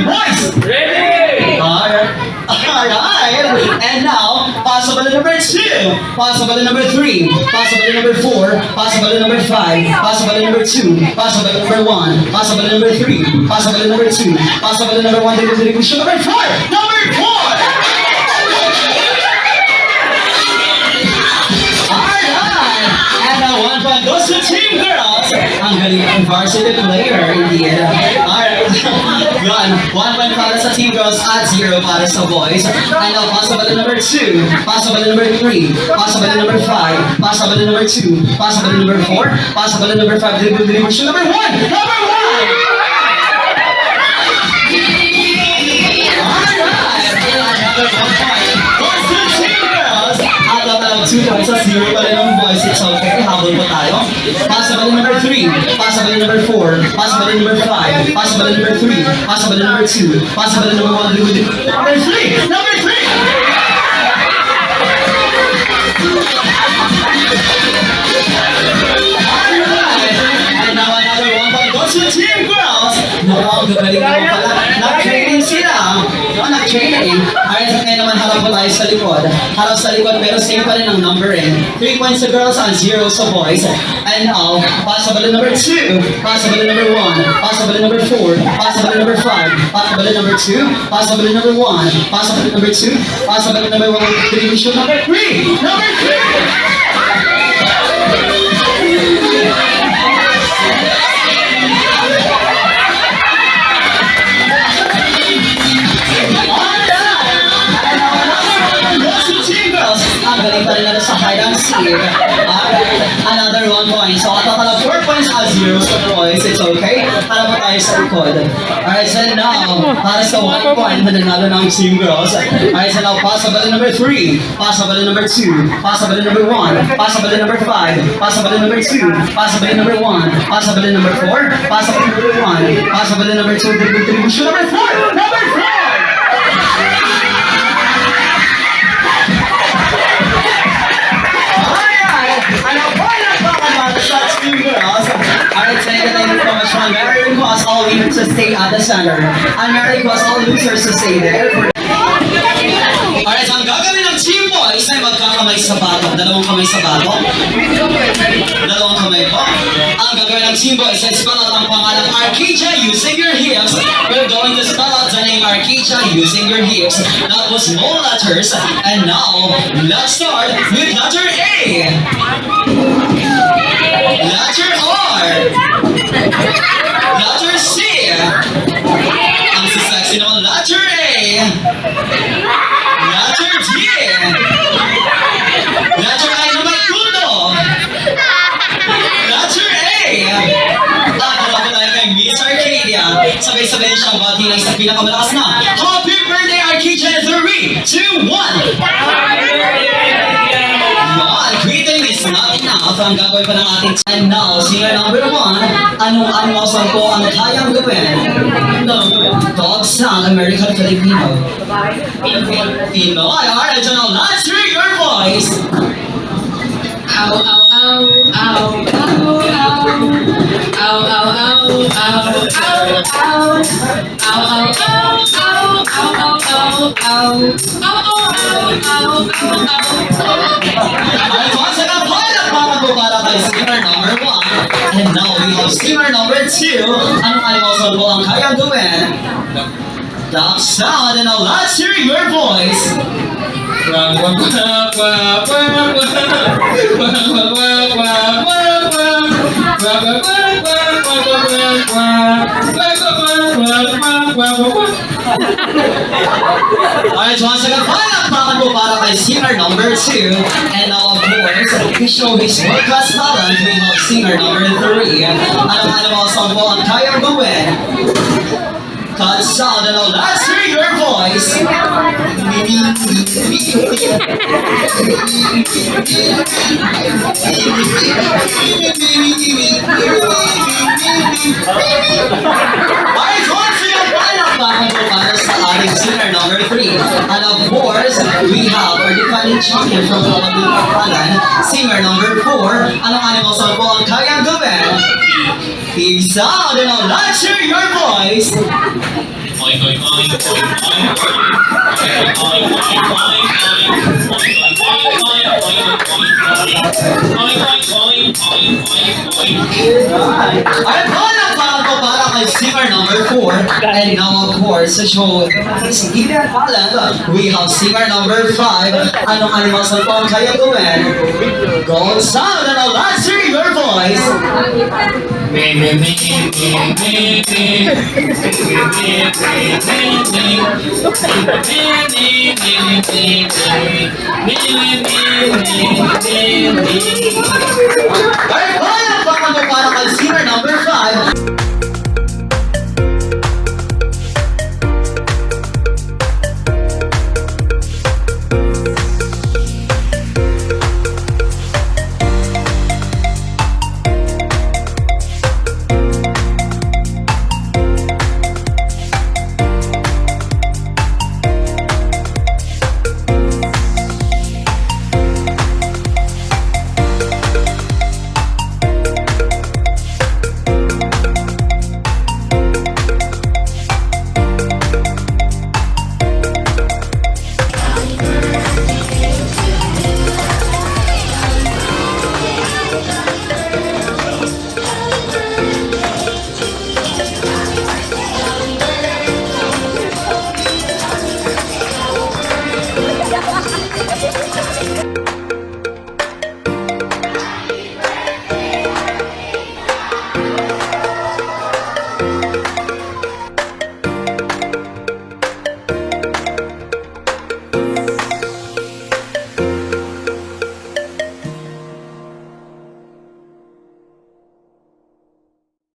boys? Ready! Alright. And now, possibility number 2, possibility number 3, possibility number 4, possibility number 5, possibility number 2, possibility number 1, possibility number 3, possibility number 2, possibility number 1, distribution number 4, number 4! Alright! And now 1 point goes to Team Girls. Ang galing ng varsity player, indeed. Alright. Yun. 1 point para sa Team Girls at 0 para sa boys. And now possibility number 2, possibility number 3, possibility number 5, possibility number 2, possibility number 4, possibility number 5, distribution number 1, number 1! Alright, 2 points at 0 pa rin ang boys. It's okay. Habol pa tayo. Possibility number 3, possibility number 4, possibility number 5, possibility number 3, possibility number 2, possibility number 1, number 3, number 3! Alright, and now another 1 point goes to Team Girls. Ang gagaling naman pala. Nag-training sila. Nag-training. Alright, so ngayon naman harap po tayo sa likod. Harap sa likod pero same pa rin ang numbering. 3 points sa girls and 0 sa boys. And now, possibility number 2, possibility number 1, possibility number 4, possibility number 5, possibility number 2, possibility number 1, possibility number 2, possibility number 1, distribution number 3, number 3! Ang galing pa rin natin sa hide and seek. Alright, another 1 point. So, at total of 4 points at 0 sa boys. It's okay. Para pa tayo sa likod. Alright, so now, para sa 1 point, mananalo ng Team Girls. Alright, so now, possibility number 3, possibility number 2, possibility number 1, possibility number 5, possibility number 2, possibility number 1, possibility number 4, possibility number 1, possibility number 2, distribution number 4, number 4! Alright, so you can information. Mary requests all winners to stay at the center. And Mary requests all losers to stay there. Alright, so ang gagawin ng Team Boys ay magkakamay sa bato. Dalawang kamay sa bato. Dalawang kamay po. Ang gagawin ng Team Boys ay spell out ang pangalang Arcadia using your hips. We're going to spell out the name Arcadia using your hips. That was no letters. And now, let's start with letter A. Letter R. Letter C. Ang sexy naman, letter A. Letter D. Letter I naman, Kundo. Letter A. Tatawag tayo kay Miss Arcadia. Sabay-sabay niya siyang bati ng sa pinakamalakas na Happy Birthday Arcadia 3, 2, 1. Greeting is not enough. Ang gagawin pa ng ating and now, singer number 1, anong song po ang kayang gawin? Dog Sound, American Filipino. Pinoy. Alright, so now let's hear your voice. Ow, ow, ow, ow, ow, ow. Ow, ow, ow, ow, ow, ow. Ow, ow, ow, ow, ow, ow, ow, ow. Ow, ow, ow, ow, ow. Alright, once again, palakpakan po para kay singer number 1. And now we have singer number 2. Anong animal song po ang kayang gawin? Dog Sound. And now let's hear your voice. Alright, once again, palakpakan po para kay singer number 2. And now, of course, to show his world-class talent, we have singer number 3. Anong animal song po ang kayang gawin? Cut Sound. And now, let's hear your voice. Alright, once again, palakpakan po para sa ating singer number 3. And of course, we have our defending champion from Palawan, singer number 4. Anong animal song po ang kayang gawin? Pig Sound. And now, let's hear your voice. Alright, walang bago para kay singer number 4. And now of course, sa show is Gideon Talent. We have singer number 5. Anong animasyon po ang kaya gawin? Gold sound and let's hear your voice.